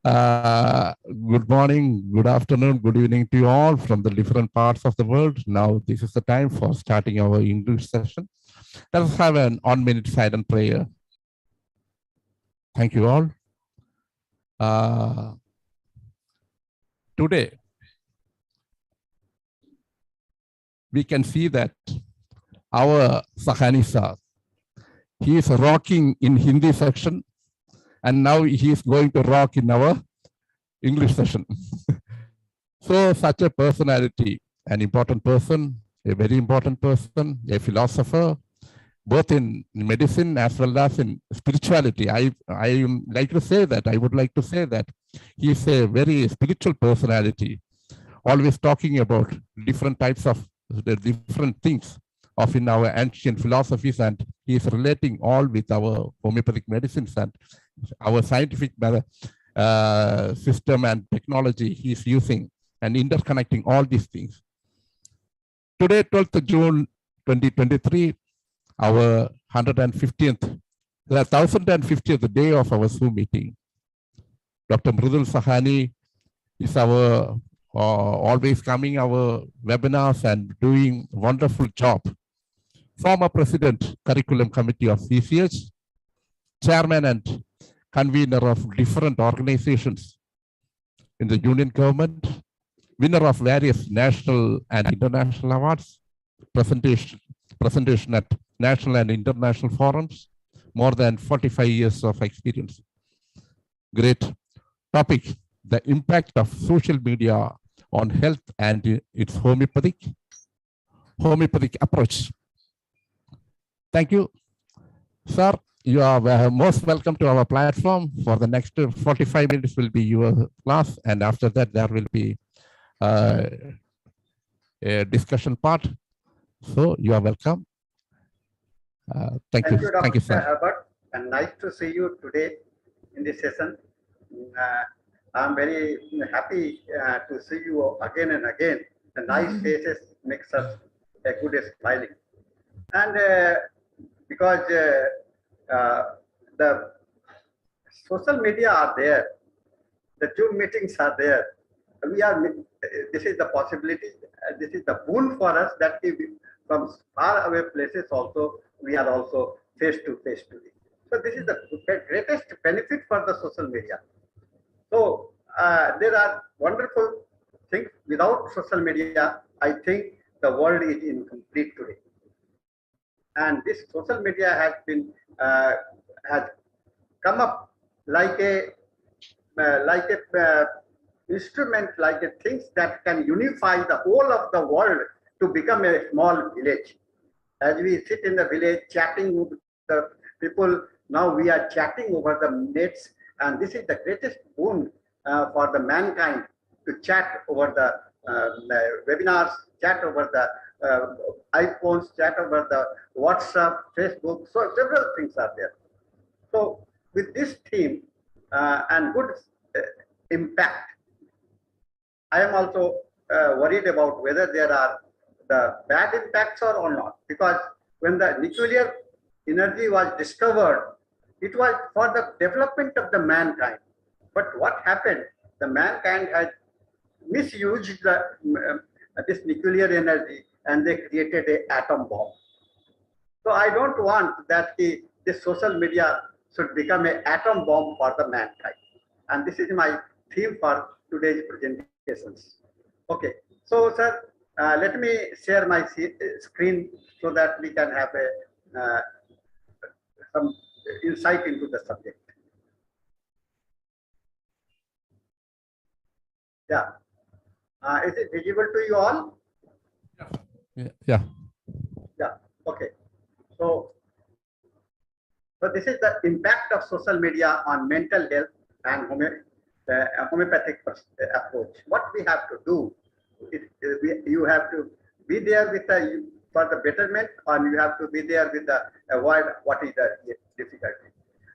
Good morning, good afternoon, good evening to you all from the different parts of the world. Now, this is the time for starting our English session. Let us have an 1-minute silent prayer. Thank you all. Today, we can see that our Sahani sir, he is rocking in Hindi section, and now he is going to rock in our English session. So such a personality, an important person, a very important person, a philosopher, both in medicine as well as in spirituality. I like to say that, I would like to say that he is a very spiritual personality, always talking about different types of the different things of in our ancient philosophies, and he is relating all with our homeopathic medicines and our scientific system and technology he is using and interconnecting all these things. Today, 12th of June, 2023, our 1050th day of our Zoom meeting. Dr. Mridul Sahani is our always coming our webinars and doing wonderful job. Former President, Curriculum Committee of CCH, Chairman and convener of different organizations in the Union government, winner of various national and international awards, presentation at national and international forums, more than 45 years of experience. Great topic, the impact of social media on health and its homeopathic approach. Thank you, sir. You are most welcome to our platform. For the next 45 minutes will be your class, and after that there will be a discussion part. So you are welcome. Thank you. Thank you, sir. Albert, and nice to see you today in this session. I'm very happy to see you again and again. The nice faces makes us a good smiling. And because the social media are there, the Zoom meetings are there. This is the possibility, this is the boon for us that from far away places also, we are also face to face today. So this is the greatest benefit for the social media. So there are wonderful things. Without social media, I think the world is incomplete today. And this social media has been has come up like a instrument, like a things that can unify the whole of the world to become a small village. As we sit in the village chatting with the people, now we are chatting over the nets, and this is the greatest boon for the mankind to chat over the webinars, chat over the iPhones, chat over the WhatsApp, Facebook. So several things are there. So with this theme and good impact, I am also worried about whether there are the bad impacts or not, because when the nuclear energy was discovered, it was for the development of the mankind. But what happened? The mankind has misused this nuclear energy, and they created an atom bomb. So I don't want that this social media should become an atom bomb for the mankind. And this is my theme for today's presentations. Okay, so sir, let me share my screen so that we can have some insight into the subject. Yeah. Is it visible to you all? Yeah. Yeah. Okay. So this is the impact of social media on mental health and homeopathic approach. What we have to do, you have to be there with for the betterment, or you have to be there with the avoid what is the difficulty.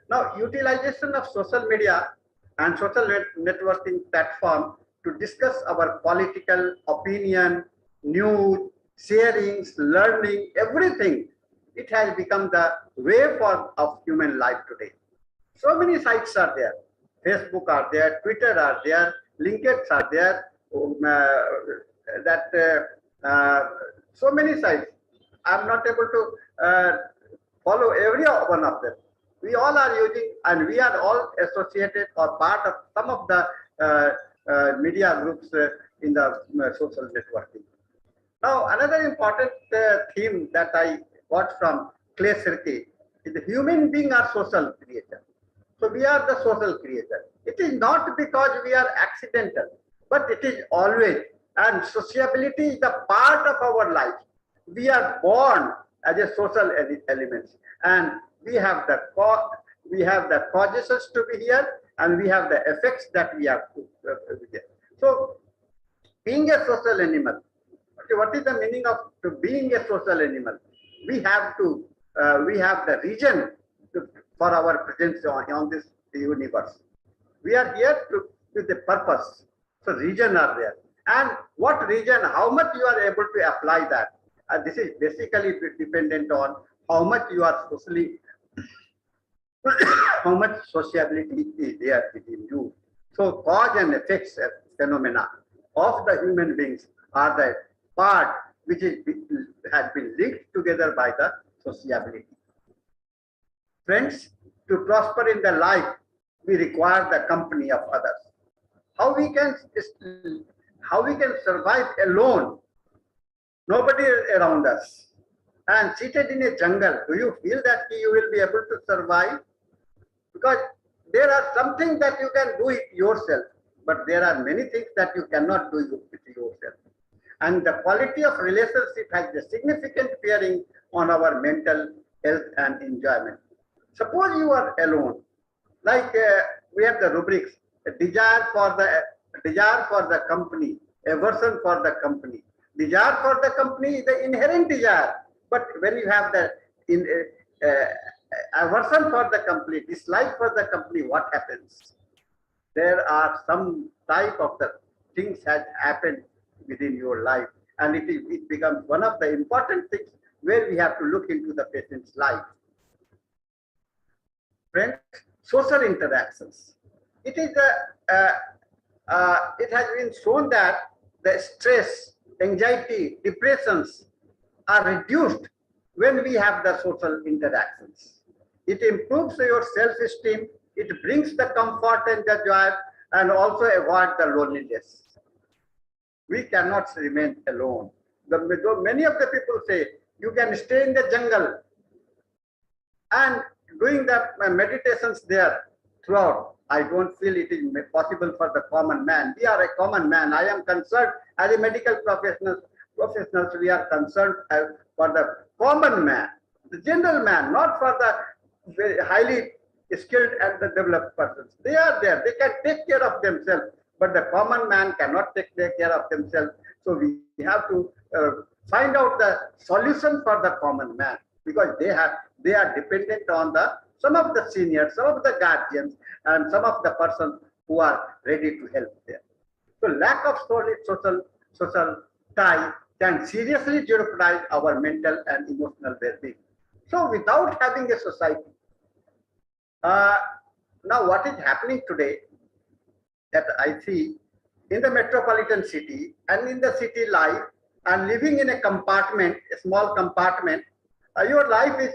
Now, utilization of social media and social networking platform to discuss our political opinion, news, sharings, learning, everything. It has become the way of human life today. So many sites are there. Facebook are there, Twitter are there, LinkedIn are there, so many sites. I'm not able to follow every one of them. We all are using, and we are all associated or part of some of the media groups in the social networking. Now, another important theme that I got from Clay Shirky is the human being are social creature. So we are the social creator. It is not because we are accidental, but it is always. And sociability is the part of our life. We are born as a social element, and we have the causes to be here, and we have the effects that we have to be there. So, being a social animal. Okay, what is the meaning of being a social animal? We have the reason for our presence on this universe. We are here with a purpose. So reason are there. And what reason, how much you are able to apply that? This is basically dependent on how much you are socially, how much sociability is there within you. So cause and effects phenomena of the human beings are the part which has been linked together by the sociability. Friends, to prosper in the life, we require the company of others. How we can survive alone? Nobody is around us. And seated in a jungle, do you feel that you will be able to survive? Because there are something that you can do it yourself, but there are many things that you cannot do it yourself. And the quality of relationship has a significant bearing on our mental health and enjoyment. Suppose you are alone, like we have the rubrics: a desire for the company, aversion for the company. Desire for the company is the inherent desire, but when you have the aversion for the company, dislike for the company, what happens? There are some type of the things has happened within your life, and it becomes one of the important things where we have to look into the patient's life. Friends, social interactions. It has been shown that the stress, anxiety, depressions are reduced when we have the social interactions. It improves your self-esteem, it brings the comfort and the joy, and also avoid the loneliness. We cannot remain alone. Many of the people say, you can stay in the jungle and doing the meditations there throughout. I don't feel it is possible for the common man. We are a common man. I am concerned as a medical professionals, we are concerned for the common man, the general man, not for the very highly skilled and the developed persons. They are there. They can take care of themselves, but the common man cannot take care of themselves. So we have to find out the solution for the common man, because they are dependent on some of the seniors, some of the guardians, and some of the persons who are ready to help them. So lack of solid social tie can seriously jeopardize our mental and emotional well-being. So without having a society, now what is happening today that I see in the metropolitan city and in the city life, and living in a compartment, a small compartment, your life is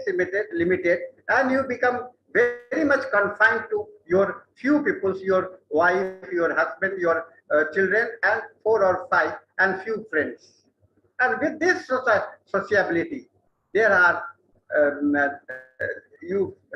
limited, and you become very much confined to your few people, your wife, your husband, your children, and 4 or 5, and few friends. And with this sociability, there are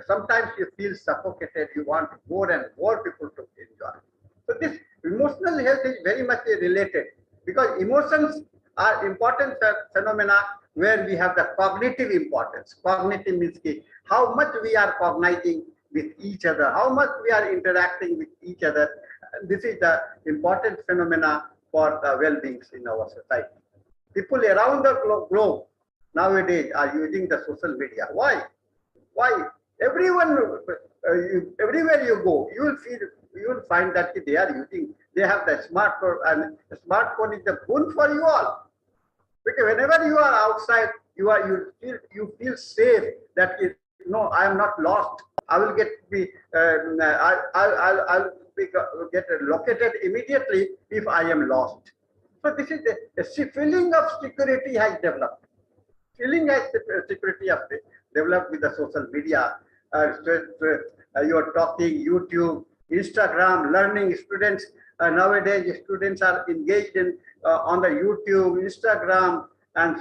sometimes you feel suffocated. You want more and more people to enjoy. So this emotional health is very much related, because emotions are important phenomena where we have the cognitive importance. Cognitive means how much we are cognizing with each other, how much we are interacting with each other. This is the important phenomena for the well-being in our society. People around the globe nowadays are using the social media. Why? Why? Everyone, everywhere you go, you will find that they have the smartphone, and the smartphone is the boon for you all. Because whenever you are outside, you feel safe that I am not lost. I will get located immediately if I am lost. So this is a feeling of security has developed. Feeling has security of developed with the social media. You are talking YouTube, Instagram, learning students. Nowadays, students are engaged in on the YouTube, Instagram, and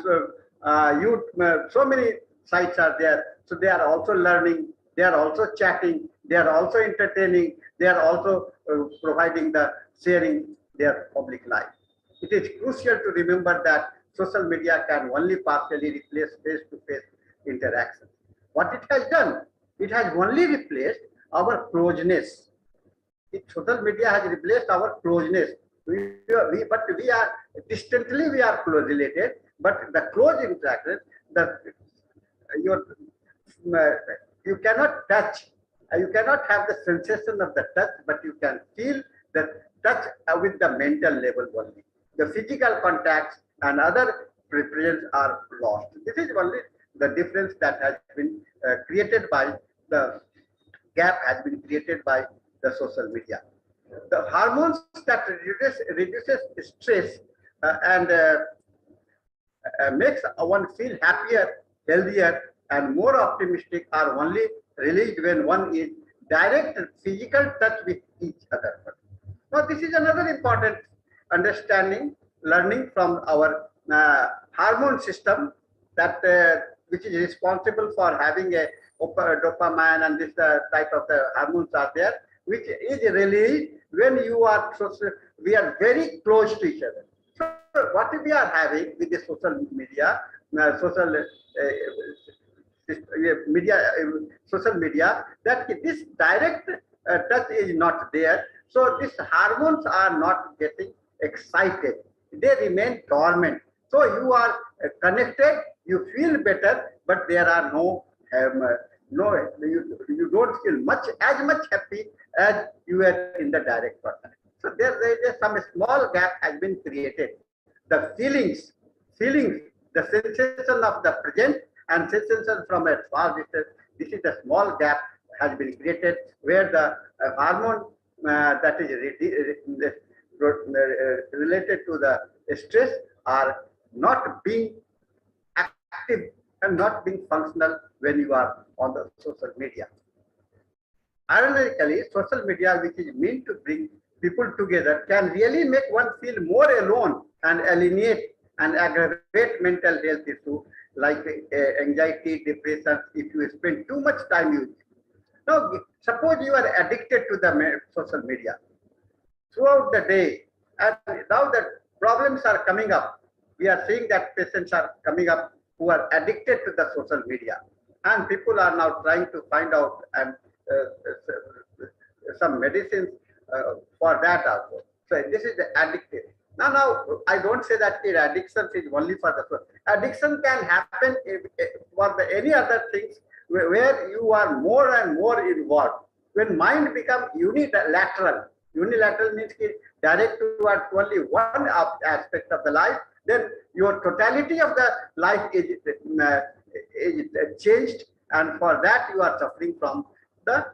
so many sites are there. So they are also learning. They are also chatting. They are also entertaining. They are also providing the sharing their public life. It is crucial to remember that social media can only partially replace face-to-face interaction. What it has done, it has only replaced our closeness. Social media has replaced our closeness. But we are distantly we are close related, but the close interaction, the your you cannot touch, you cannot have the sensation of the touch, but you can feel the touch with the mental level only. The physical contacts and other preferences are lost. This is only the difference that has been created by the gap has been created by the social media. The hormones that reduces stress and makes one feel happier, healthier, and more optimistic are only released when one is direct physical touch with each other. Now, this is another important understanding, learning from our hormone system that which is responsible for having a dopamine and this type of the hormones are there, which is released when you are we are very close to each other. So what we are having with the social media, social media, that this direct touch is not there. So these hormones are not getting excited. They remain dormant. So you are connected, you feel better, but there are you don't feel as much happy as you were in the direct contact. So there is some small gap has been created. The feelings, the sensation of the present and sensation from a far distance. This is a small gap has been created where the hormone that is related to the stress are not being active and not being functional when you are on the social media. Ironically, social media, which is meant to bring people together, can really make one feel more alone and alienate and aggravate mental health issues like anxiety, depression, if you spend too much time using it. Now, suppose you are addicted to the social media throughout the day, and now the problems are coming up. We are seeing that patients are coming up who are addicted to the social media, and people are now trying to find out and some medicines for that also. So this is the addictive. Now I don't say that addiction is only for the addiction can happen for any other things where you are more and more involved. When mind becomes unilateral means direct towards only one aspect of the life, then your totality of the life is changed, and for that you are suffering from the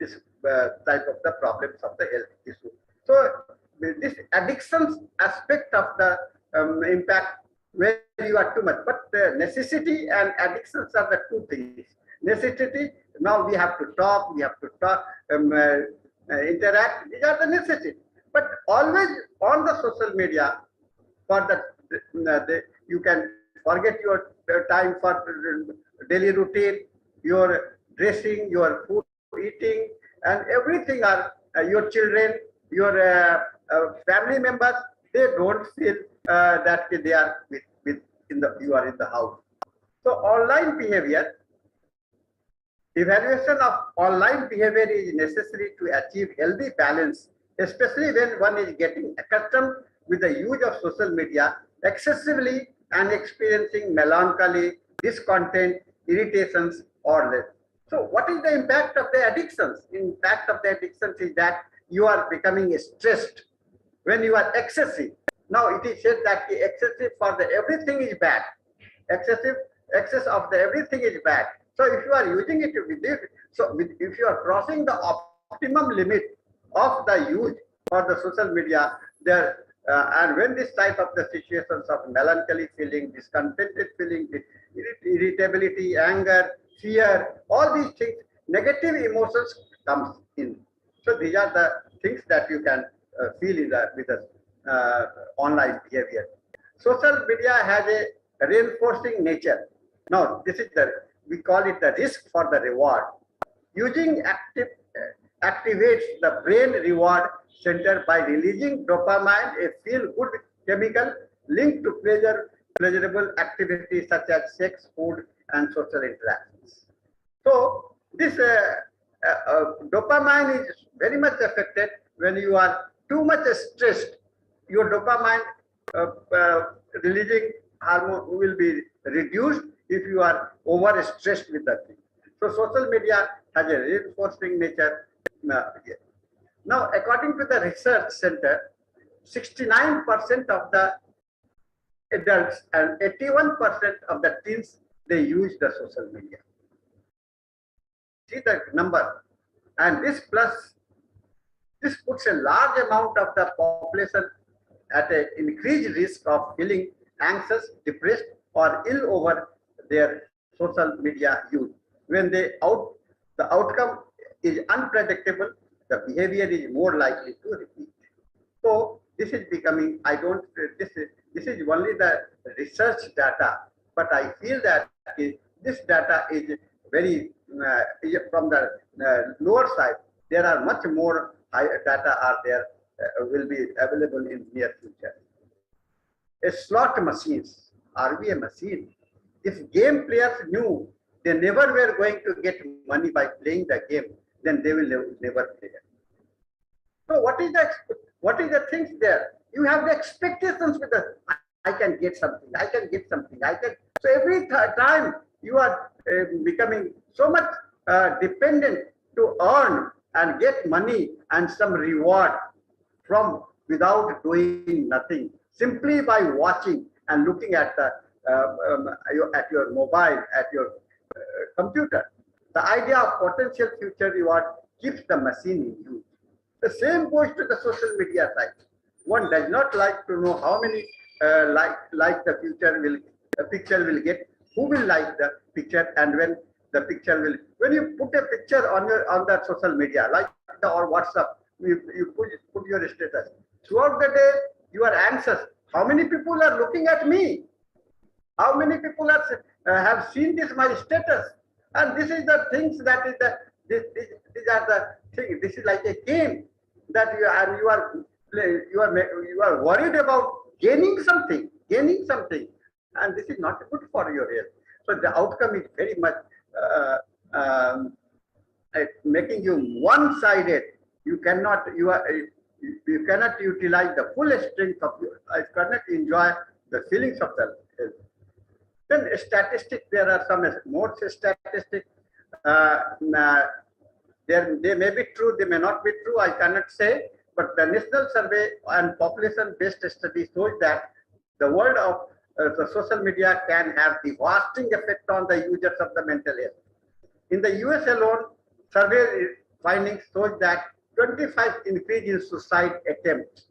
this type of the problems of the health issue. So this addiction aspect of the impact where you are too much, but the necessity and addictions are the two things. Necessity, now we have to talk, interact, these are the necessity. But always on the social media, for you can forget your time for daily routine, your dressing, your food eating, and everything are your children, your family members. They don't feel that they are you are in the house. So online behavior, evaluation of online behavior is necessary to achieve healthy balance, especially when one is getting accustomed with the use of social media excessively and experiencing melancholy, discontent, irritations, or less. So what is the impact of the addictions? Impact of the addictions is that you are becoming stressed when you are excessive. Now it is said that the excessive for the everything is bad. Excess of the everything is bad. So if you are using it with it, if you are crossing the optimum limit of the use for the social media, there and when this type of the situations of melancholy feeling, discontented feeling, irritability, anger, fear, all these things, negative emotions comes in. So these are the things that you can feel in with the online behavior. Social media has a reinforcing nature. Now, this is we call it the risk for the reward. Using activates the brain reward center by releasing dopamine, a feel-good chemical linked to pleasurable activities such as sex, food, and social interactions. So, this dopamine is very much affected when you are too much stressed. Your dopamine releasing hormone will be reduced if you are overstressed with that thing. So social media has a reinforcing nature. Now, according to the research center, 69% of the adults and 81% of the teens, they use the social media. See the number. And this puts a large amount of the population at an increased risk of feeling anxious, depressed, or ill over their social media use. When the outcome is unpredictable, the behavior is more likely to repeat. So this is becoming, this is only the research data, but I feel that this data is very, from the lower side, there are much more data are there, will be available in near future. A slot machines, are we a machine? If game players knew they never were going to get money by playing the game, then they will never play it. So what is the things there? You have the expectations with the I can get something, I can get something, I can. So every time you are becoming so much dependent to earn and get money and some reward from without doing nothing, simply by watching and looking at the at your mobile, at your computer. The idea of potential future reward keeps the machine in use. The same goes to the social media side. One does not like to know how many like the picture will get, who will like the picture, and when the picture will. When you put a picture on the social media, like or WhatsApp, you put your status. Throughout the day, you are anxious. How many people are looking at me? How many people have seen this my status? And this is the things that is these are the things. This is like a game that you are worried about gaining something, and this is not good for your health. So the outcome is very much making you one-sided. You cannot utilize the full strength of your. I cannot enjoy the feelings of the health. Then statistics, there are some more statistics. They may be true, they may not be true, I cannot say. But the national survey and population-based study shows that the world of the social media can have devastating effect on the users of the mental health. In the US alone, survey findings shows that 25 increase in suicide attempts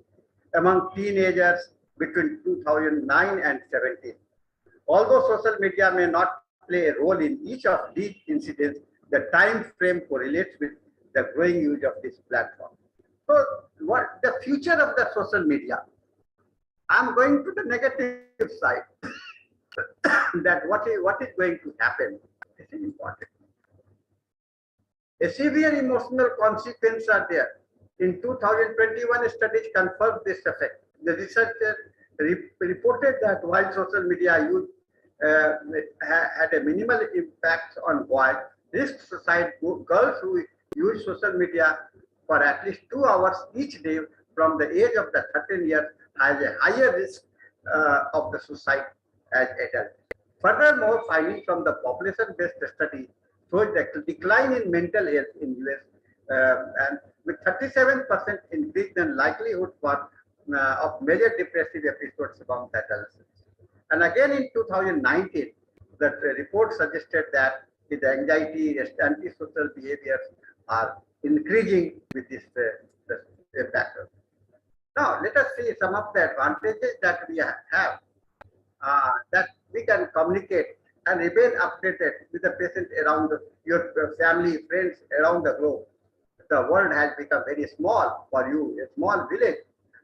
among teenagers between 2009 and 17. Although social media may not play a role in each of these incidents, the time frame correlates with the growing use of this platform. So what the future of the social media? I'm going to the negative side. That what is going to happen? This is important. A severe emotional consequences are there. In 2021, studies confirmed this effect. The researchers reported that while social media use had a minimal impact on boys, risk suicide girls who use social media for at least 2 hours each day from the age of the 13 years has a higher risk of the suicide as adults. Furthermore, findings from the population-based study shows the decline in mental health in US and with 37% increase in likelihood for of major depressive episodes among the adolescents. And again in 2019, the report suggested that the anxiety, antisocial behaviors are increasing with this factor. Now, let us see some of the advantages that we have, that we can communicate and remain updated with the patient around your family, friends around the globe. The world has become very small for you, a small village.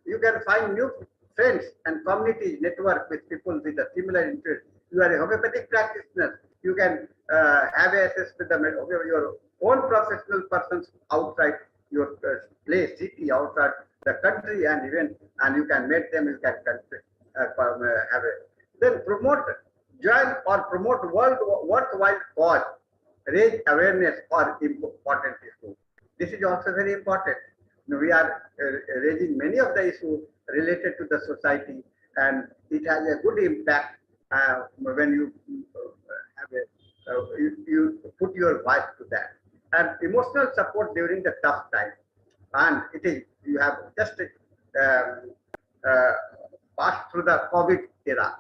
You can find new friends and communities network with people with a similar interest. You are a homeopathic practitioner. You can have access to your own professional persons outside your place, city, outside the country, and even you can meet them. You can have a then join or promote worthwhile cause, raise awareness or important issues. This is also very important. We are raising many of the issues related to the society, and it has a good impact when you have you put your voice to that. And emotional support during the tough time. And it is, you have just passed through the COVID era,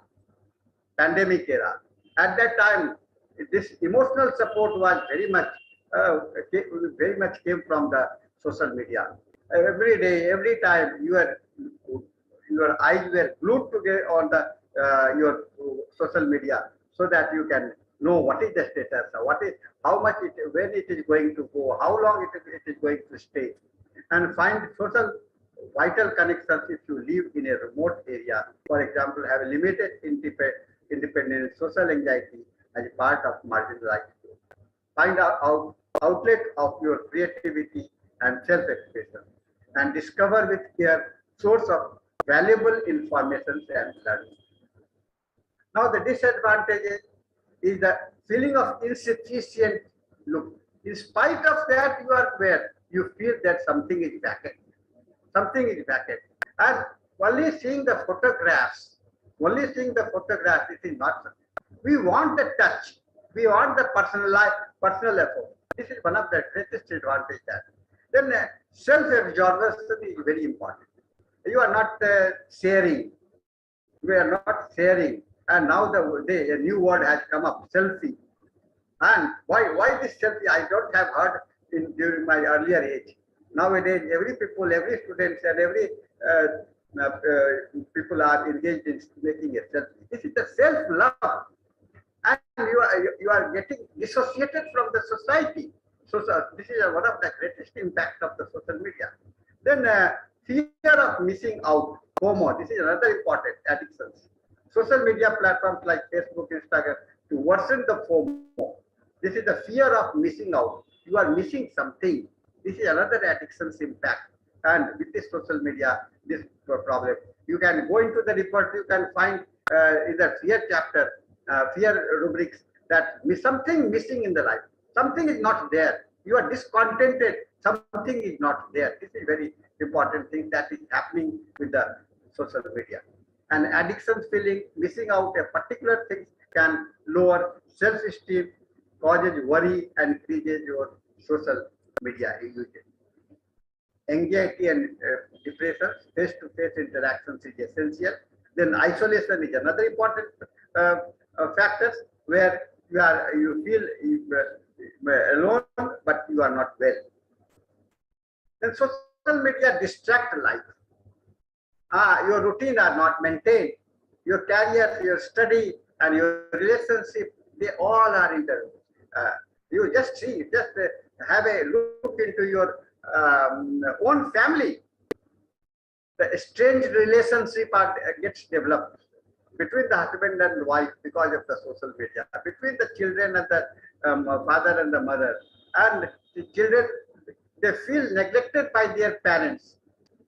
pandemic era. At that time, this emotional support was very much came from the social media. Every day, every time, your eyes were glued together on the your social media, so that you can know what is the status, how much when it is going to go, how long it is going to stay, and find social vital connections if you live in a remote area. For example, have a limited independence, social anxiety as part of marginalized group. Find out outlet of your creativity and self-expression, and discover with care source of valuable information and learning. Now the disadvantages is the feeling of insufficient look. In spite of that, you are where you feel that something is vacant. Something is vacant. And only seeing the photographs, it is not. We want the touch. We want the personal effort. This is one of the greatest advantages. Then self-absorption is very important. You are not sharing. We are not sharing. And now a new word has come up, selfie. And why this selfie? I don't have heard during my earlier age. Nowadays, every student and every people are engaged in making a selfie. This is the self-love. And you are getting dissociated from the society. So this is one of the greatest impacts of the social media. Then fear of missing out, FOMO. This is another important addiction. Social media platforms like Facebook, Instagram to worsen the FOMO. This is the fear of missing out. You are missing something. This is another addiction's impact. And with this social media, this problem. You can go into the report, you can find in the fear chapter, fear rubrics, that something missing in the life. Something is not there. You are discontented. Something is not there. This is very important thing that is happening with the social media. And addiction feeling, missing out a particular thing can lower self-esteem, causes worry, and increases your social media usage. Anxiety and depression, face-to-face interactions is essential. Then isolation is another important factor where you feel alone, but you are not well. Then social media distract life. Your routine are not maintained. Your career, your study, and your relationship, they all are in the. You just see, have a look into your own family. The strange relationship gets developed between the husband and wife because of the social media, between the children and the father and the mother, and the children, they feel neglected by their parents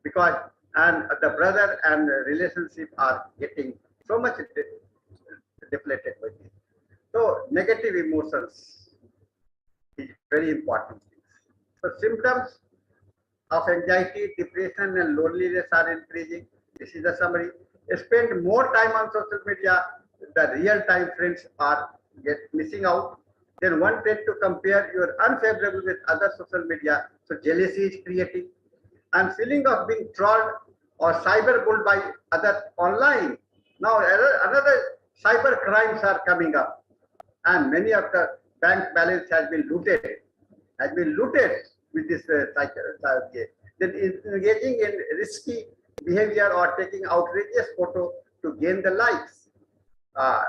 because the brother and relationship are getting so much depleted with it. So negative emotions is very important. So symptoms of anxiety, depression, and loneliness are increasing. This is the summary. Spend more time on social media. The real-time friends are missing out. Then one tend to compare your unfavorable with other social media. So jealousy is creating. And feeling of being trolled or cyberbullied by others online. Now another cyber crimes are coming up. And many of the bank balance has been looted with this then engaging in risky behavior or taking outrageous photo to gain the likes, uh,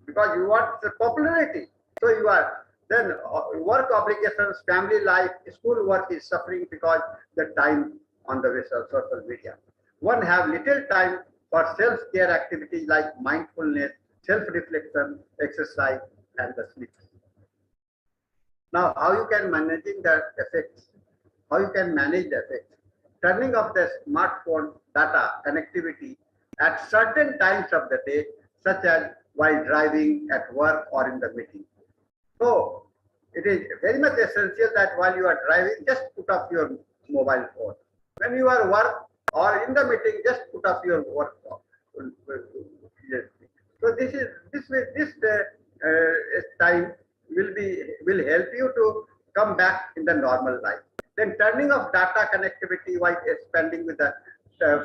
because you want the popularity. So you are then work obligations, family life, school work is suffering because the time on the social media. One have little time for self-care activities like mindfulness, self-reflection, exercise, and the sleep. Now, how you can managing the effects? How you can manage the effects? Turning off the smartphone data connectivity at certain times of the day, such as while driving, at work, or in the meeting. So, it is very much essential that while you are driving, just put off your mobile phone. When you are work or in the meeting, just put off your work phone. So this time will help you to come back in the normal life. Then turning off data connectivity while spending with the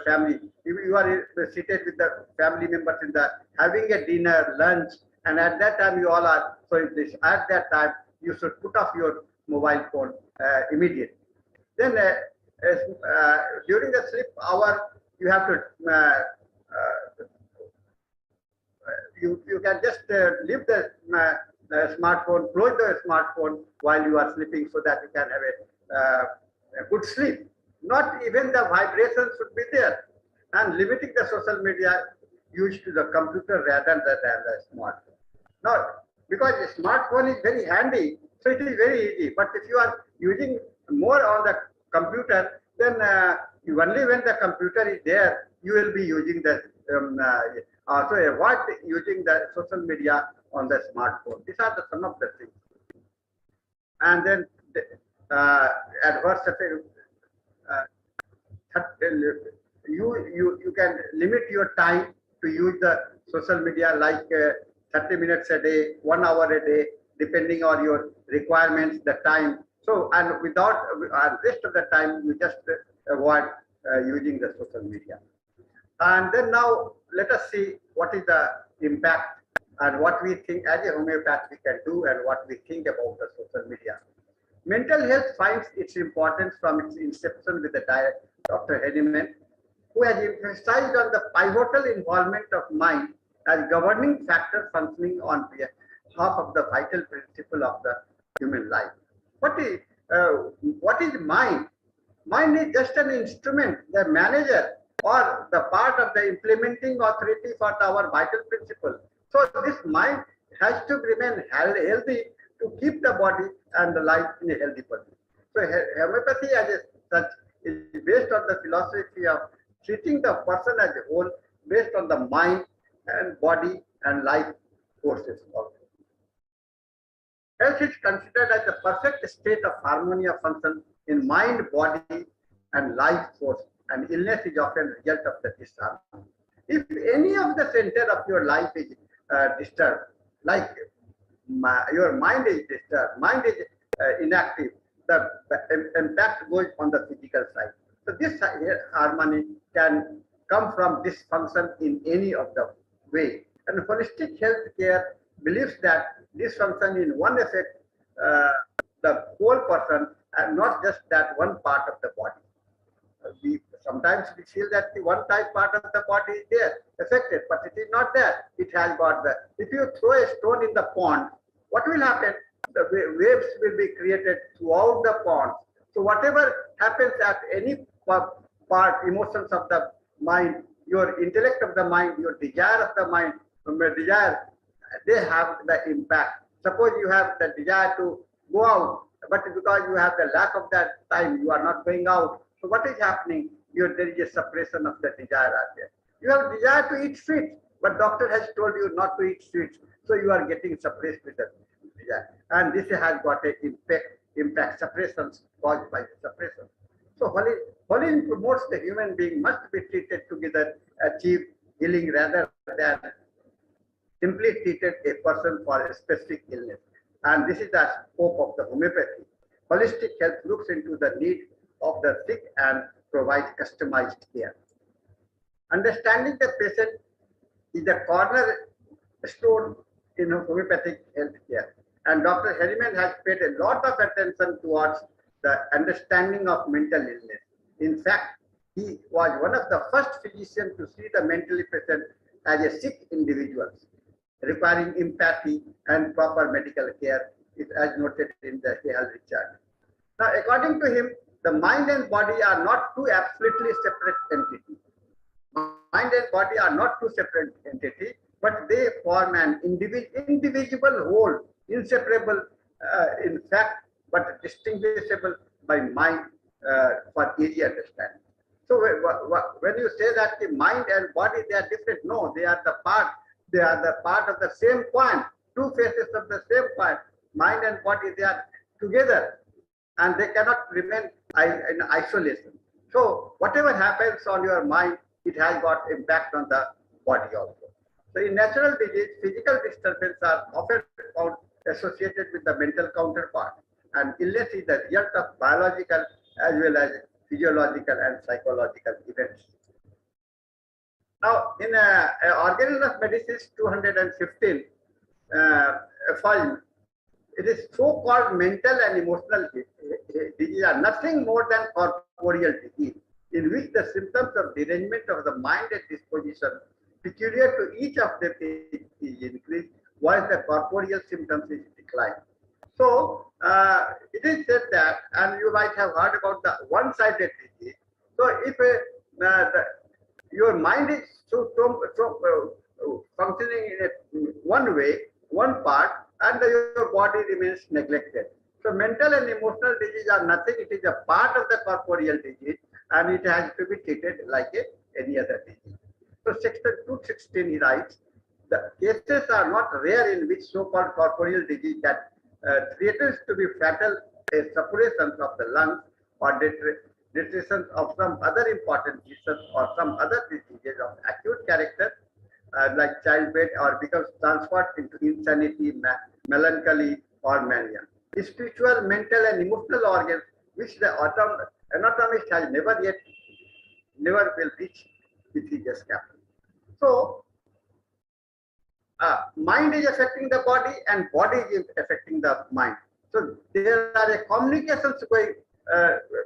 family. If you are seated with the family members in the having a dinner, lunch, and at that time you all are at that time you should put off your mobile phone immediately. Then during the sleep hour you have to you can just leave the smartphone, close the smartphone while you are sleeping so that you can have a good sleep. Not even the vibration should be there, and limiting the social media use to the computer rather than the smartphone. Now, because the smartphone is very handy, so it is very easy. But if you are using more on the computer, then only when the computer is there, you will be using the so avoid using the social media on the smartphone. These are some of the things. And then adverse effect. You can limit your time to use the social media like 30 minutes a day, 1 hour a day, depending on your requirements, the time. So, and without rest of the time, you just avoid using the social media. And then now let us see what is the impact and what we think as a homeopath we can do and what we think about the social media. Mental health finds its importance from its inception with the Dr. Hahnemann, who has emphasized on the pivotal involvement of mind as governing factor functioning on behalf of the vital principle of the human life. What is mind? Mind is just an instrument, the manager or the part of the implementing authority for our vital principle. So this mind has to remain healthy to keep the body and the life in a healthy position. So homeopathy as such is based on the philosophy of treating the person as a whole based on the mind and body and life forces also. Health is considered as the perfect state of harmony of function in mind, body, and life force, and illness is often a result of the disharmony. If any of the center of your life is disturbed, like your mind is disturbed, mind is inactive, the impact goes on the physical side. So this harmony can come from dysfunction in any of the way. And holistic health care believes that dysfunction in one affects the whole person and not just that one part of the body. Sometimes we feel that the one type part of the body is there affected, but it is not there. It has got the. If you throw a stone in the pond, what will happen? The waves will be created throughout the pond. So whatever happens at any part, emotions of the mind, your intellect of the mind, your desire of the mind, they have the impact. Suppose you have the desire to go out, but because you have the lack of that time, you are not going out. So what is happening? There is a suppression of the desire out there. You have desire to eat sweets, but doctor has told you not to eat sweets. So you are getting suppressed with the desire. And this has got an impact suppressions caused by the suppression. So holy promotes the human being must be treated together, achieve healing rather than simply treated a person for a specific illness. And this is the scope of the homeopathy. Holistic health looks into the need of the sick and provides customized care. Understanding the patient is the cornerstone in homeopathic health care. And Dr. Hahnemann has paid a lot of attention towards the understanding of mental illness. In fact, he was one of the first physicians to see the mentally patient as a sick individuals, requiring empathy and proper medical care, as noted in the Hale Richard. Now, according to him, the mind and body are not two absolutely separate entities. Mind and body are not two separate entities, but they form an indivisible whole, inseparable in fact, but distinguishable by mind for easy understanding. So when you say that the mind and body, they are different, no, they are the part of the same coin, two faces of the same coin. Mind and body, they are together and they cannot remain in isolation. So whatever happens on your mind, it has got impact on the body also. So in natural disease, physical disturbances are often found associated with the mental counterpart, and illness is the result of biological as well as physiological and psychological events. Now, in Organism of Medicine 215, file, it is so-called mental and emotional disease are nothing more than corporeal disease, in which the symptoms of derangement of the mind and disposition peculiar to each of them is increased, while the corporeal symptoms is decline. So it is said that, and you might have heard about the one-sided disease. So if your mind is functioning in one way, one part, and your body remains neglected. So mental and emotional disease are nothing. It is a part of the corporeal disease, and it has to be treated like any other disease. So section 216 he writes, the cases are not rare in which so-called corporeal disease that threatens to be fatal suppurations of the lungs or deterioration of some other important diseases or some other diseases of acute character like childbed or becomes transferred into insanity, melancholy or mania. Spiritual, mental and emotional organs which the anatomist has never will reach with his scalpel. So mind is affecting the body and body is affecting the mind. So there are a communications going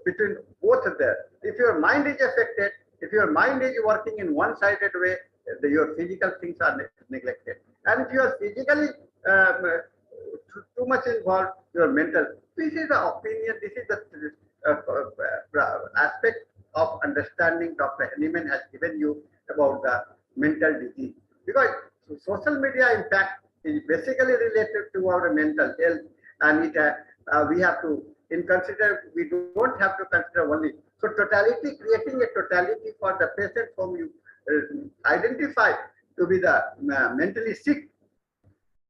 between both of them. If your mind is affected, if your mind is working in one-sided way, your physical things are neglected. And if you are physically too much involved, your mental. This is the opinion, this is the aspect of understanding Dr. Hahnemann has given you about the mental disease. Because social media impact is basically related to our mental health, and we have to we don't have to consider only. So totality, creating a totality for the patient whom you identify to be the mentally sick.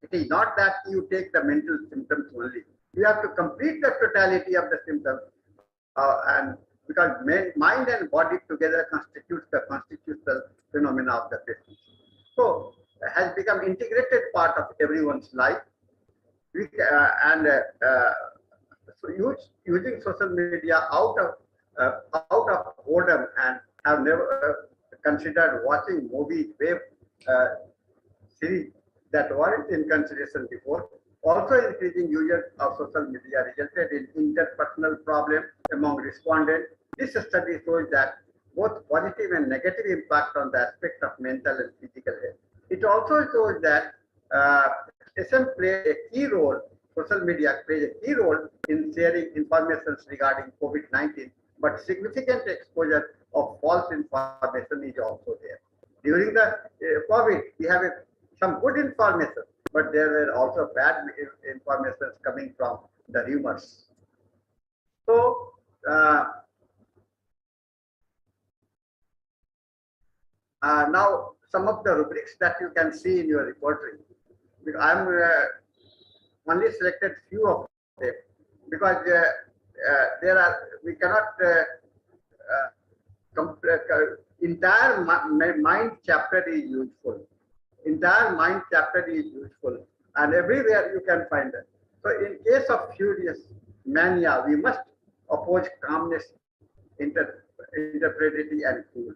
It is not that you take the mental symptoms only. You have to complete the totality of the symptoms, and because mind and body together constitutes the constitutional phenomena of the patient. So has become integrated part of everyone's life. So using social media out of boredom and have never considered watching movies, web series that weren't in consideration before. Also, increasing usage of social media resulted in interpersonal problems among respondents. This study shows that both positive and negative impact on the aspect of mental and physical health. It also shows that SM plays a key role, social media plays a key role in sharing information regarding COVID-19, but significant exposure of false information is also there. During the COVID, we have some good information, but there were also bad information coming from the rumors. So, now some of the rubrics that you can see in your repertory. I'm only selected few of them because we cannot entire mind chapter is useful. Entire mind chapter is useful, and everywhere you can find it. So in case of furious mania, we must oppose calmness, interpretivity and cool.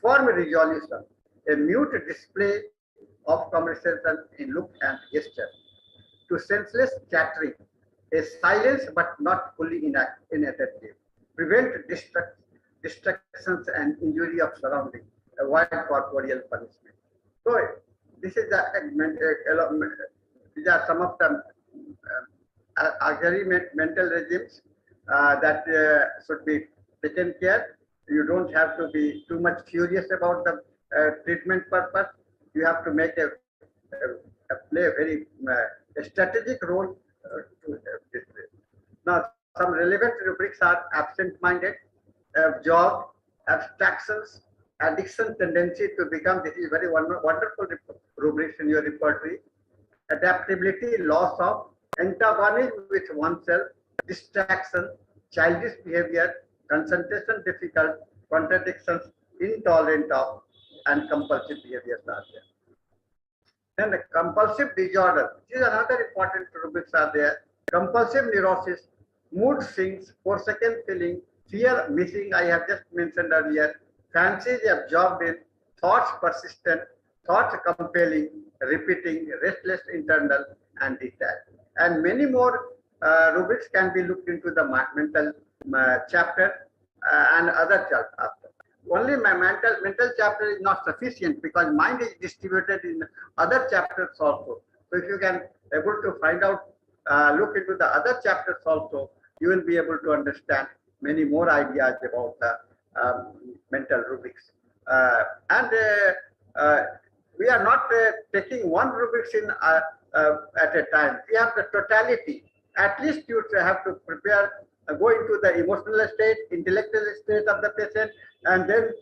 Form resolution, a mute display of conversation in look and gesture. to senseless chattering, a silence but not fully inattentive, prevent distractions and injury of surroundings, avoid corporeal punishment. So this is these are some of the auxiliary mental regimes that should be taken care. You don't have to be too much furious about the treatment purpose. You have to make play a very strategic role to this. Now, some relevant rubrics are absent-minded, job, abstractions, addiction tendency to become. This is very wonderful rubrics in your repertory. Adaptability, loss of, antagonism with oneself, distraction, childish behavior, concentration difficult, contradictions, intolerant of, and compulsive behaviors are there. Then the compulsive disorder, this is another important rubrics are there. Compulsive neurosis, mood swings, forsaken feeling, fear missing, I have just mentioned earlier, fancies absorbed in, thoughts persistent, thoughts compelling, repeating, restless internal, and detached. And many more rubrics can be looked into the mental chapter and other chapters. Only my mental chapter is not sufficient because mind is distributed in other chapters also. So if you can able to find out, look into the other chapters also, you will be able to understand many more ideas about the mental rubrics. We are not taking one rubrics in at a time. We have the totality. At least you have to prepare, go into the emotional state, intellectual state of the patient, and then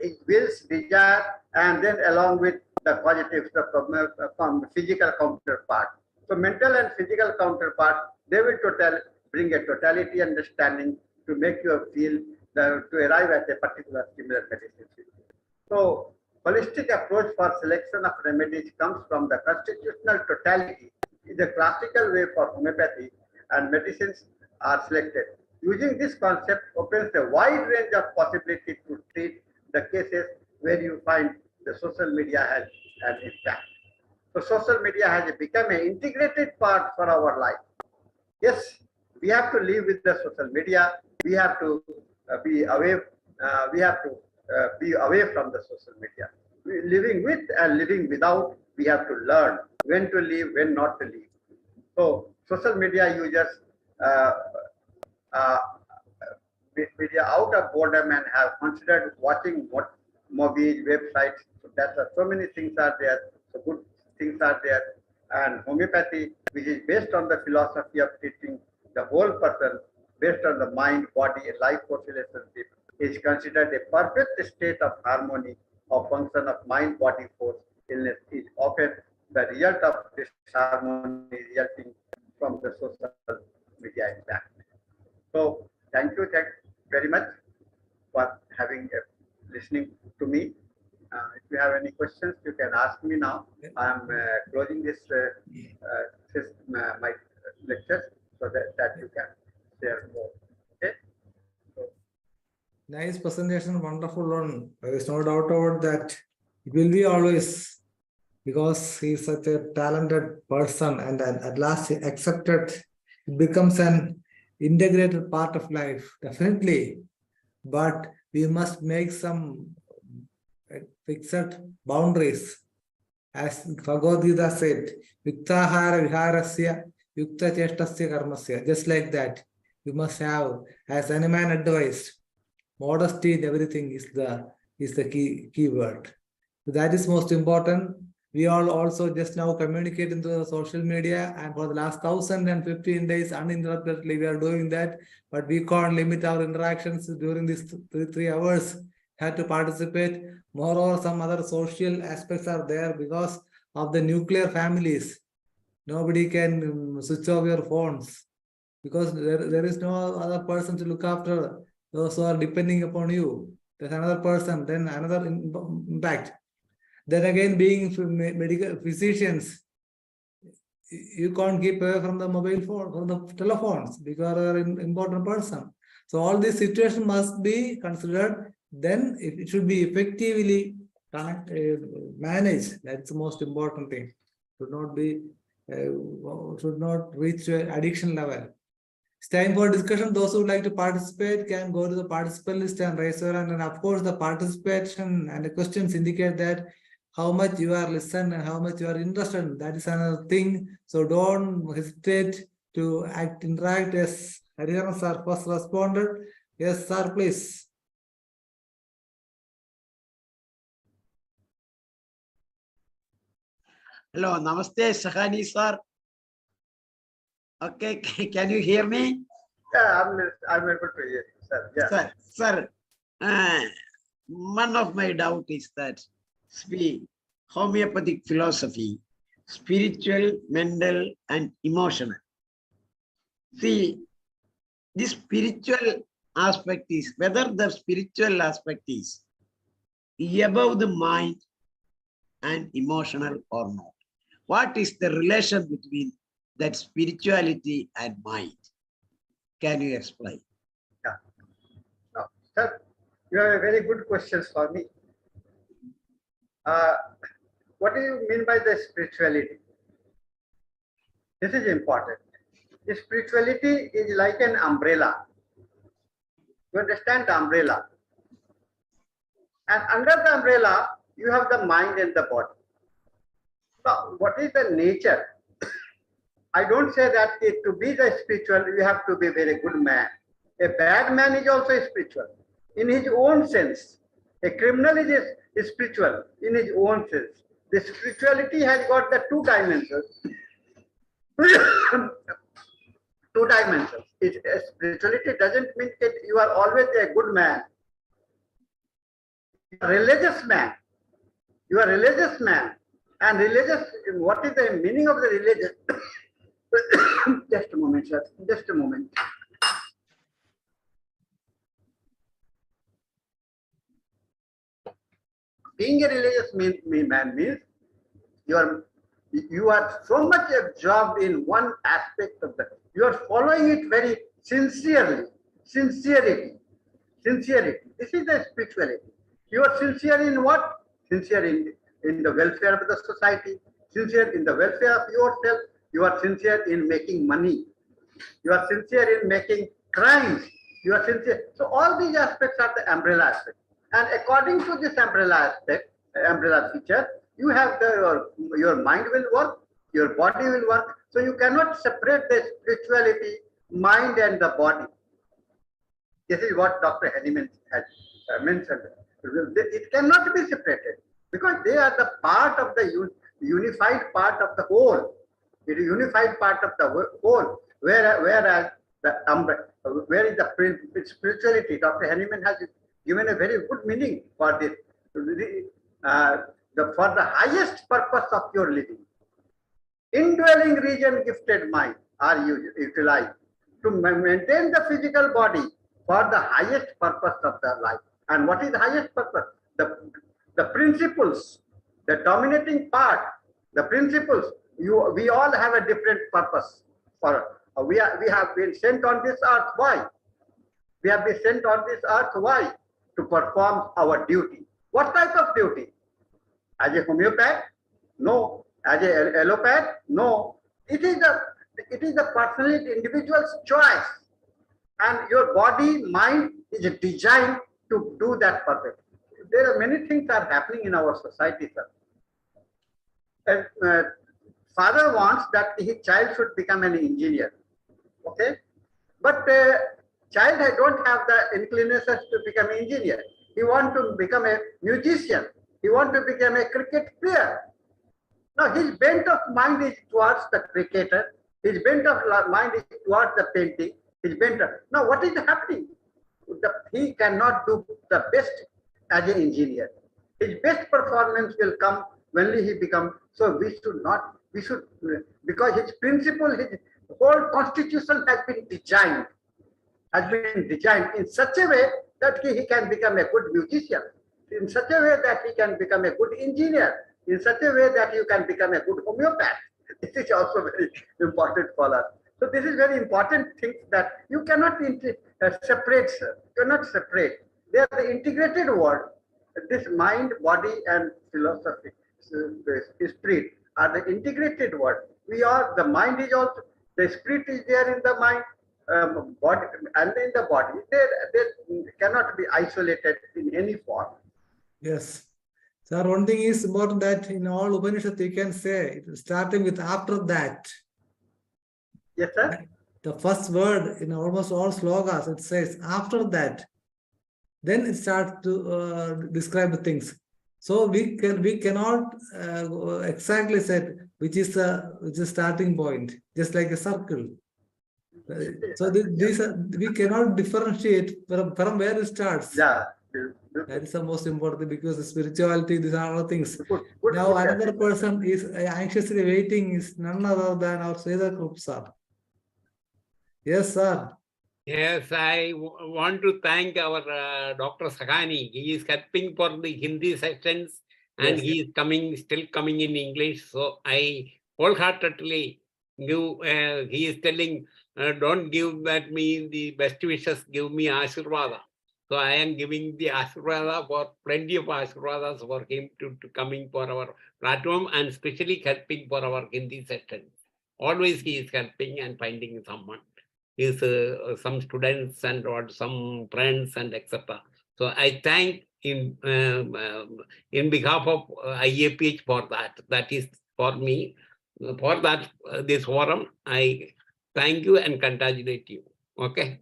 it wills, desire, and then along with the positives, the physical counterpart. So mental and physical counterpart, they will bring a totality understanding to make you feel, to arrive at a particular similar medicine. So holistic approach for selection of remedies comes from the constitutional totality. Is a classical way for homeopathy, and medicines are selected. Using this concept opens a wide range of possibilities to treat the cases where you find the social media has an impact. So social media has become an integrated part for our life. Yes, we have to live with the social media. We have to be away. We have to be away from the social media. Living with and living without, we have to learn when to live, when not to live. So social media users media out of boredom and have considered watching what movies, websites. So that's so many things are there. So good things are there. And homeopathy, which is based on the philosophy of teaching the whole person, based on the mind, body, and life force relationship, is considered a perfect state of harmony or function of mind, body, force. Illness is often the result of this harmony resulting from the social media impact. So thank you very much for listening to me. If you have any questions, you can ask me now. I am closing this my lectures so that you can share more. Okay. So, nice presentation, wonderful one. There is no doubt about that. It will be always, because he is such a talented person, and at last he accepted. It becomes an integrated part of life, definitely. But we must make some fixed boundaries. As Bhagavad Gita said, Yuktahara viharasya, yukta cheshtasya karmasya. Just like that, you must have, as Hahnemann advised, modesty in everything is the key word. So that is most important. We all also just now communicate into the social media, and for the last 1015 days uninterruptedly we are doing that, but we can't limit our interactions during these 3 hours. Had to participate. Moreover, some other social aspects are there because of the nuclear families. Nobody can switch off your phones because there is no other person to look after those who are depending upon you. There's another person, then another impact. Then again, being medical physicians, you can't keep away from the mobile phone, from the telephones, because you are an important person. So all these situations must be considered. Then it should be effectively managed. That's the most important thing. Should not be should not reach to an addiction level. It's time for discussion. Those who would like to participate can go to the participant list and raise your hand. And of course, the participation and the questions indicate that how much you are listening and how much you are interested. That is another thing. So don't hesitate to interact. Yes, Hariharan sir first responded. Yes, sir, please. Hello, namaste, Sahani sir. Okay, can you hear me? Yeah, I'm able to hear you, sir. Yeah. Sir, one of my doubt is that homeopathic philosophy, spiritual, mental, and emotional. See, this spiritual aspect is, whether the spiritual aspect is above the mind and emotional or not. What is the relation between that spirituality and mind? Can you explain? Yeah. No, sir, you have a very good question for me. What do you mean by the spirituality? This is important. The spirituality is like an umbrella. You understand the umbrella? And under the umbrella, you have the mind and the body. Now, what is the nature? I don't say that to be the spiritual, you have to be a very good man. A bad man is also spiritual in his own sense. A criminal is spiritual in his own sense. The spirituality has got the two dimensions. Two dimensions. Spirituality doesn't mean that you are always a good man. You are a religious man. You are a religious man. And religious, what is the meaning of the religious? Just a moment, sir. Just a moment. Being a religious man means you are so much absorbed in one aspect of that. You are following it very sincerely. Sincerity. This is the spirituality. You are sincere in what? Sincere in the welfare of the society. Sincere in the welfare of yourself. You are sincere in making money. You are sincere in making crimes. You are sincere. So all these aspects are the umbrella aspect. And according to this umbrella aspect, umbrella feature, you have your mind will work, your body will work. So you cannot separate the spirituality, mind and the body. This is what Dr. Hahnemann has mentioned. It cannot be separated because they are the part of the unified part of the whole. It is unified part of the whole. Whereas where is the spirituality? Dr. Hahnemann has given a very good meaning for this. For the highest purpose of your living. Indwelling region gifted mind are utilized to maintain the physical body for the highest purpose of the life. And what is the highest purpose? The principles, the dominating part, the principles. We all have a different purpose. We have been sent on this earth. Why? We have been sent on this earth. Why? To perform our duty. What type of duty? As a homeopath? No. As a allopath? No. It is the personal individual's choice. And your body, mind is designed to do that purpose. There are many things are happening in our society, sir. Father wants that his child should become an engineer. Okay? But child don't have the inclinations to become an engineer. He wants to become a musician. He wants to become a cricket player. Now his bent of mind is towards the cricketer. His bent of mind is towards the painting. His bent. Now what is happening? He cannot do the best as an engineer. His best performance will come when he becomes. So we should, because his principle, his whole constitution has been designed in such a way that he can become a good musician, in such a way that he can become a good engineer, in such a way that you can become a good homeopath. This is also very important for us. So this is very important thing that you cannot separate, sir. You cannot separate. They are the integrated world. This mind, body, and philosophy, spirit are the integrated word. We are, the mind is also, the spirit is there in the mind, body, and in the body. They cannot be isolated in any form. Yes. Sir, one thing is important that in all Upanishads you can say, starting with after that. Yes, sir? The first word in almost all slokas, it says after that. Then it starts to describe the things. So we cannot exactly say which is the starting point, just like a circle. So these are, we cannot differentiate from where it starts. Yeah. That is the most important, because the spirituality, these are other things. Good Now another message. person is anxiously waiting is none other than our Sridhar Group sir. Yes, sir. Yes, I want to thank our Dr. Sahani. He is helping for the Hindi sections, and Yes. he is still coming in English. So I wholeheartedly give, he is telling, don't give that me the best wishes, give me Ashirvada. So I am giving the Ashirvada, for plenty of Ashirvadas for him to coming for our platform, and especially helping for our Hindi section. Always he is helping and finding someone. Is some students and or some friends and etc. So I thank in behalf of IAPH for that. That is for me. For that, this forum, I thank you and congratulate you. Okay.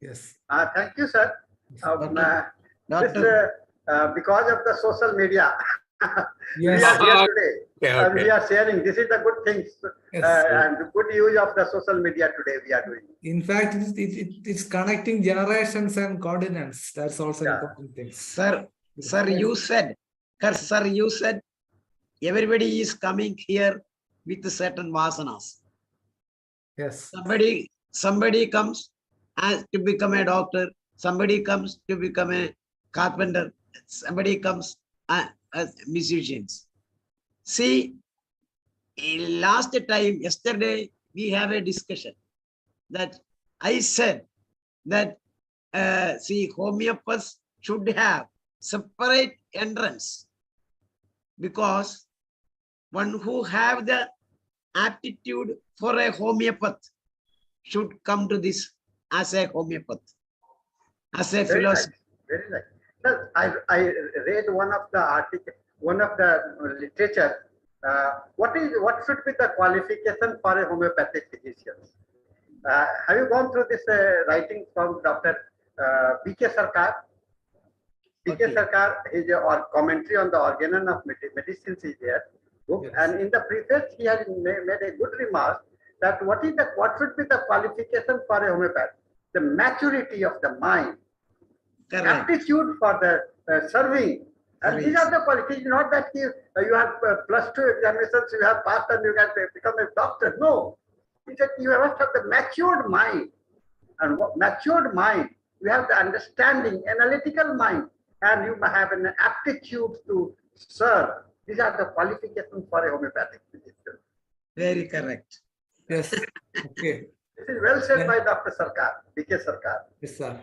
Yes. Thank you, sir. Doctor. Because of the social media, Yes. we are here today. Okay. We are sharing. This is the good things Yes. and good use of the social media today we are doing. In fact, it's connecting generations and continents. That's also Yeah. important thing. Sir, you said, everybody is coming here with certain vasanas. Yes. Somebody comes as to become a doctor. Somebody comes to become a carpenter. Somebody comes as musicians. See, yesterday, we have a discussion that I said that, see, homeopaths should have separate entrance, because one who have the aptitude for a homeopath should come to this as a homeopath, as a Very nice. philosopher. Very nice. Sir, I read one of the article, one of the literature. What should be the qualification for a homeopathic physician? Have you gone through this writing from Dr. P.K. Sarkar? P.K. Okay. Sarkar, his commentary on the organon of medicines is there. Book. Yes. And in the preface, he has made a good remark that what should be the qualification for a homeopath? The maturity of the mind, Correct. aptitude for the serving. And these are the qualifications, not that you have +2 examinations, you have passed and you can become a doctor. No. He said you must have the matured mind. And matured mind, you have the understanding, analytical mind, and you have an aptitude to serve. These are the qualifications for a homeopathic physician. Very correct. Yes. Okay. This is well said by Dr. Sarkar, P.K. Sarkar. Yes, sir.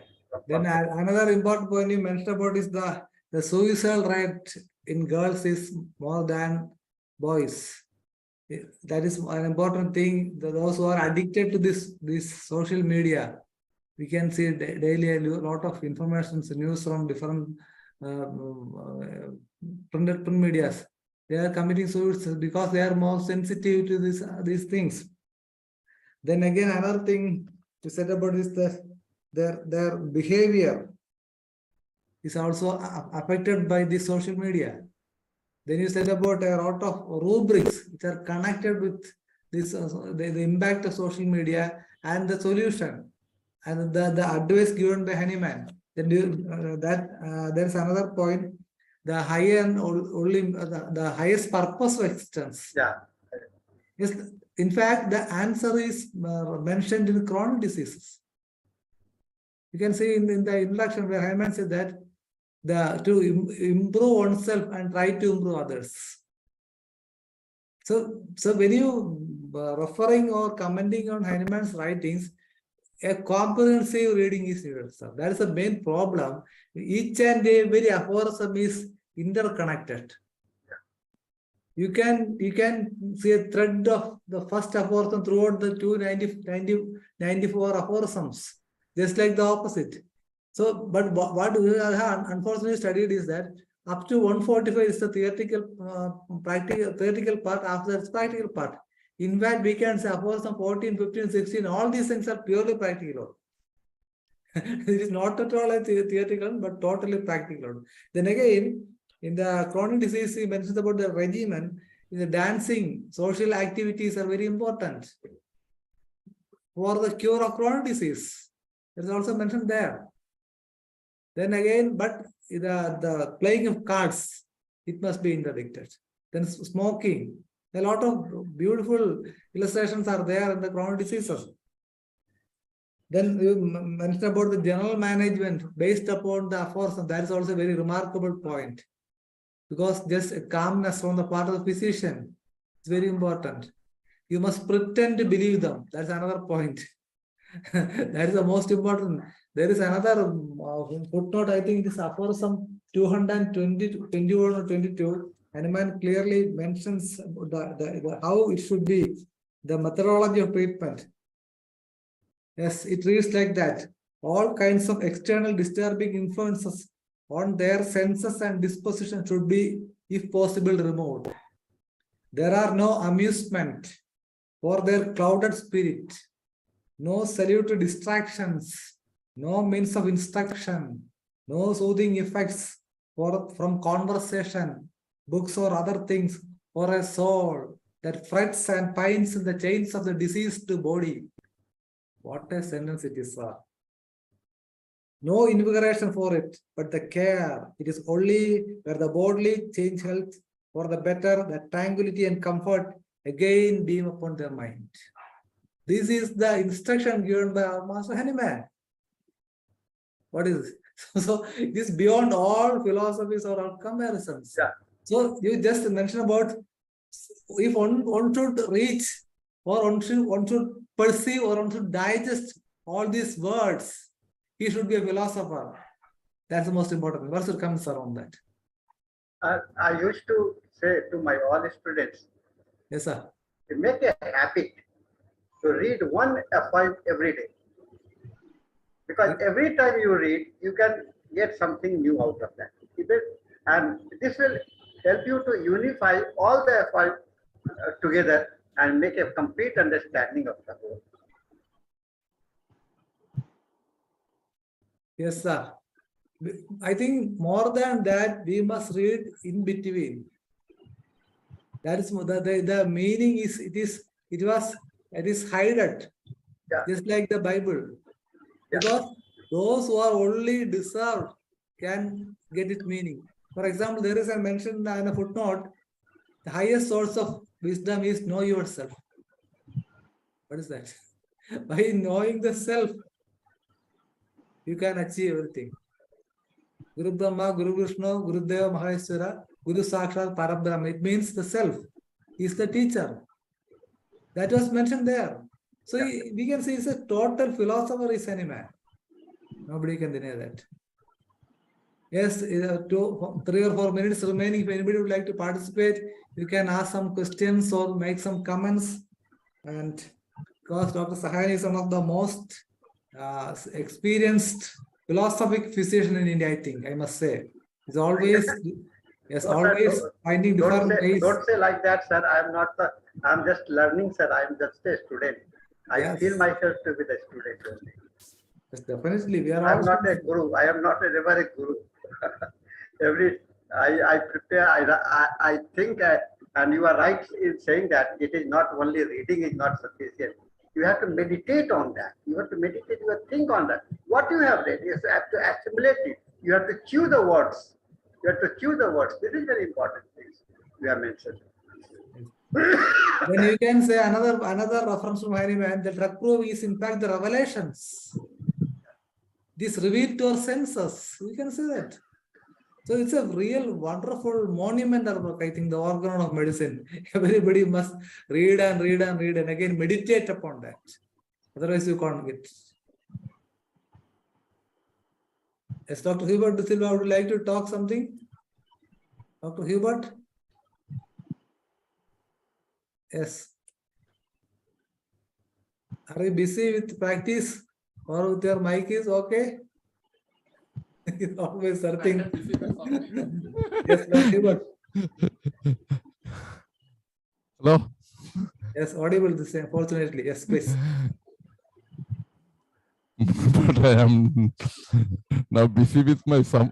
Then another important point you mentioned about is the suicidal rate in girls is more than boys. That is an important thing. Those who are addicted to this social media, we can see daily a lot of information, news from different print medias. They are committing suicide because they are more sensitive to these things. Then again, another thing to say about is their behavior is also affected by the social media. Then you said about a lot of rubrics which are connected with this, the impact of social media and the solution and the advice given by Hahnemann. Then there's another point, the higher and only the highest purpose of existence. Yeah. Yes, in fact, the answer is mentioned in chronic diseases. You can see in the introduction where Hahnemann said that to improve oneself and try to improve others. So when you referring or commenting on Hahnemann's writings, a comprehensive reading is needed, sir. That is the main problem. Each and every aphorism is interconnected. you can see a thread of the first aphorism throughout the 94 aphorisms, just like the opposite. So, but what we have unfortunately studied is that up to 145 is the theoretical part, after that's practical part. In fact, we can say aphorism 14, 15, 16, all these things are purely practical. It is not at all a theoretical, but totally practical. Then again, in the chronic disease, he mentions about the regimen. In the dancing, social activities are very important for the cure of chronic disease. It is also mentioned there. Then again, but the playing of cards, it must be interdicted. Then smoking, a lot of beautiful illustrations are there in the chronic diseases. Then you mentioned about the general management based upon the aphorism. That is also a very remarkable point, because just a calmness on the part of the physician is very important. You must pretend to believe them. That's another point. That is the most important. There is another footnote, I think it is aphorism 220, 21 or 22. Hahnemann clearly mentions how it should be, the methodology of treatment. Yes, it reads like that. All kinds of external disturbing influences on their senses and disposition should be, if possible, removed. There are no amusement for their clouded spirit, no salute to distractions, no means of instruction, no soothing effects from conversation, books or other things for a soul that frets and pines in the chains of the diseased body. What a sentence it is, sir. No invigoration for it, but the care. It is only where the bodily change health for the better, that tranquility and comfort again beam upon their mind. This is the instruction given by our Master Hahnemann. What is this? So it is beyond all philosophies or all comparisons. Yeah. So you just mentioned about if one should reach, or one should perceive, or one should digest all these words, he should be a philosopher. That's the most important. What should come around that? I used to say to my all students, Yes, sir. make a habit to read one F5 every day. Because every time you read, you can get something new out of that. And this will help you to unify all the F5 together and make a complete understanding of the whole. Yes, sir. I think more than that, we must read in between. That is the meaning is it is hidden, Yeah. just like the Bible. Because those who are only deserved can get its meaning. For example, there is a mention in a footnote, the highest source of wisdom is know yourself. What is that? By knowing the self, you can achieve everything. Guru Brahma, Guru Vishnu, Guru Deva Maheshwara, Guru Sakshat Parabrahma. It means the self. He is the teacher. That was mentioned there. So we can say he's a total philosopher, is Hahnemann. Nobody can deny that. Yes, 3 or 4 minutes remaining. If anybody would like to participate, you can ask some questions or make some comments. And because Dr. Sahani is one of the most experienced philosophic physician in India, I think, I must say. He's always, always finding different ways. Don't say like that, sir. I'm just learning, sir. I'm just a student. I feel myself to be the student only. Yes, definitely. We are I'm not a guru. I am not ever a guru. I prepare, I think, and you are right in saying that it is not only reading is not sufficient. You have to meditate on that. You have to meditate, you have to think on that. What you have read, you have to assimilate it. You have to chew the words. You have to chew the words. This is very important thing we have mentioned. Then you can say another reference from Hahnemann, that drug proof is in fact the revelations. This revealed to our senses. We can say that. So it's a real wonderful monumental work, I think, the organ of medicine. Everybody must read and read and read and again meditate upon that. Otherwise you can't get. Yes, Dr. Hubert De Silva, would you like to talk something? Dr. Hubert? Yes. Are you busy with practice or with your mic is okay? It's always searching. Yes, audible. Hello? Yes, audible this time, fortunately. Yes, please. But I am now busy with my some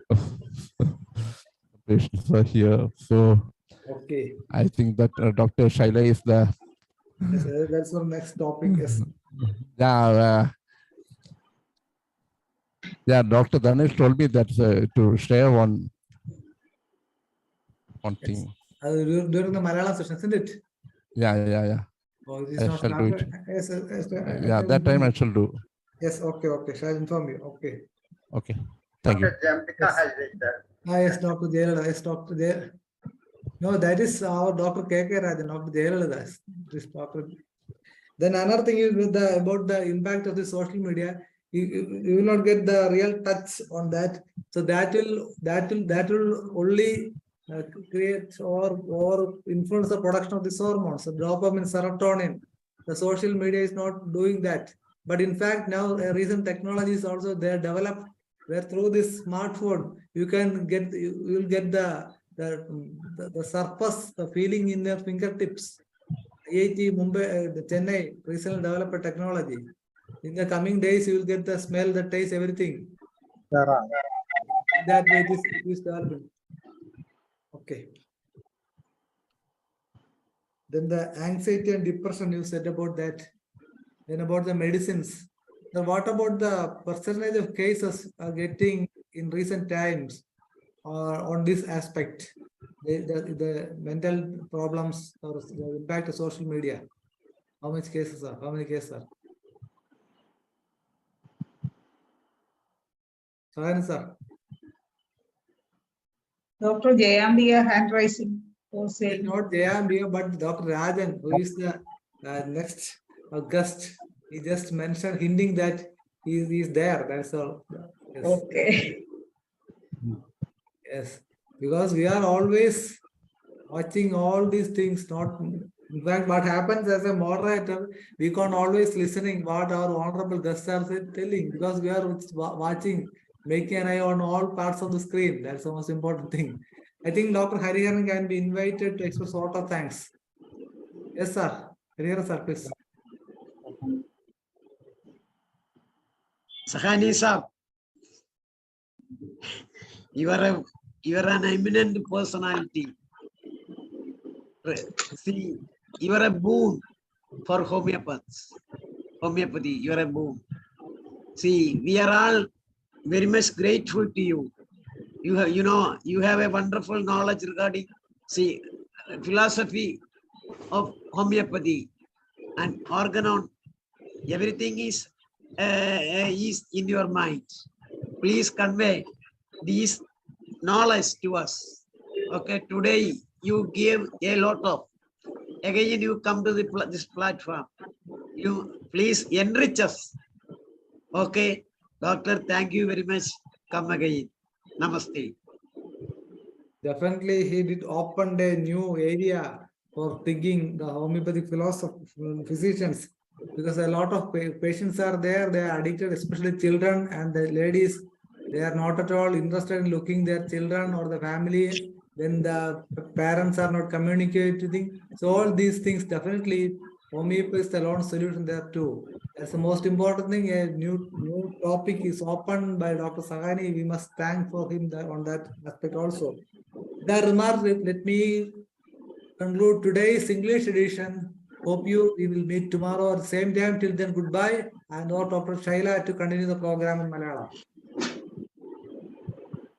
patients are here. So Okay. I think that Dr. Shaila is the Yes, that's our next topic. Yes. Yeah, Dr. Dhanesh told me that to share one thing. During the Malayalam session, isn't it? Yeah. Oh, it is I not shall do it. started. Yes, Yeah, that time I shall do. Yes, okay. Shall inform you. Okay. Okay. Thank you. Dr. Jamtika has raised that. Yes, Dr. Jayalalitha. Yes, Dr. Jay. No, that is our Dr. K.K. Rajan, Dr. Jayalalitha. This Dr. Then another thing is with about the impact of the social media, you will not get the real touch on that. So that will only create or influence the production of these hormones, so dopamine, serotonin. The social media is not doing that. But in fact, now recent technologies also they are developed where through this smartphone you can get you will get the surface, the feeling in their fingertips. IIT Mumbai, Chennai recently developed a technology. In the coming days, you will get the smell, the taste, everything. That way, it is developing. Okay. Then the anxiety and depression you said about that. Then about the medicines. Then what about the percentage of cases are getting in recent times on this aspect? The mental problems or the impact of social media. How many cases are? Sahani sir. Dr. Jayambia hand raising for It's saying. not Jayambia, but Dr. Rajan, who is the next guest. He just mentioned, hinting that he is there. That's all. Yes. Okay. Yes. Because we are always watching all these things. Not in fact, what happens as a moderator, we can't always listening what our honorable guests are telling because we are watching, making an eye on all parts of the screen. That's the most important thing. I think Dr. Hariharan can be invited to express a lot of thanks. Yes, sir. Hariharan sir, please. Sahani sir, you are an eminent personality. See, you are a boon for homeopathy. You are a boon. See, we are all very much grateful to you. You have a wonderful knowledge regarding philosophy of homeopathy and organon. Everything is in your mind. Please convey these knowledge to us. Okay, today you gave a lot of. Again, you come to this platform. You please enrich us. Okay, doctor, thank you very much. Come again. Namaste. Definitely, he did open a new area for thinking the homeopathic physicians, because a lot of patients are there, they are addicted, especially children and the ladies. They are not at all interested in looking their children or the family when the parents are not communicating. So all these things, definitely homeopathy is the lone solution there too. That's the most important thing. A new topic is opened by Dr. Sahani. We must thank for him on that aspect also. The remark, let me conclude today's English edition. Hope we will meet tomorrow at the same time. Till then, goodbye. And Dr. Shaila to continue the program in Malayalam.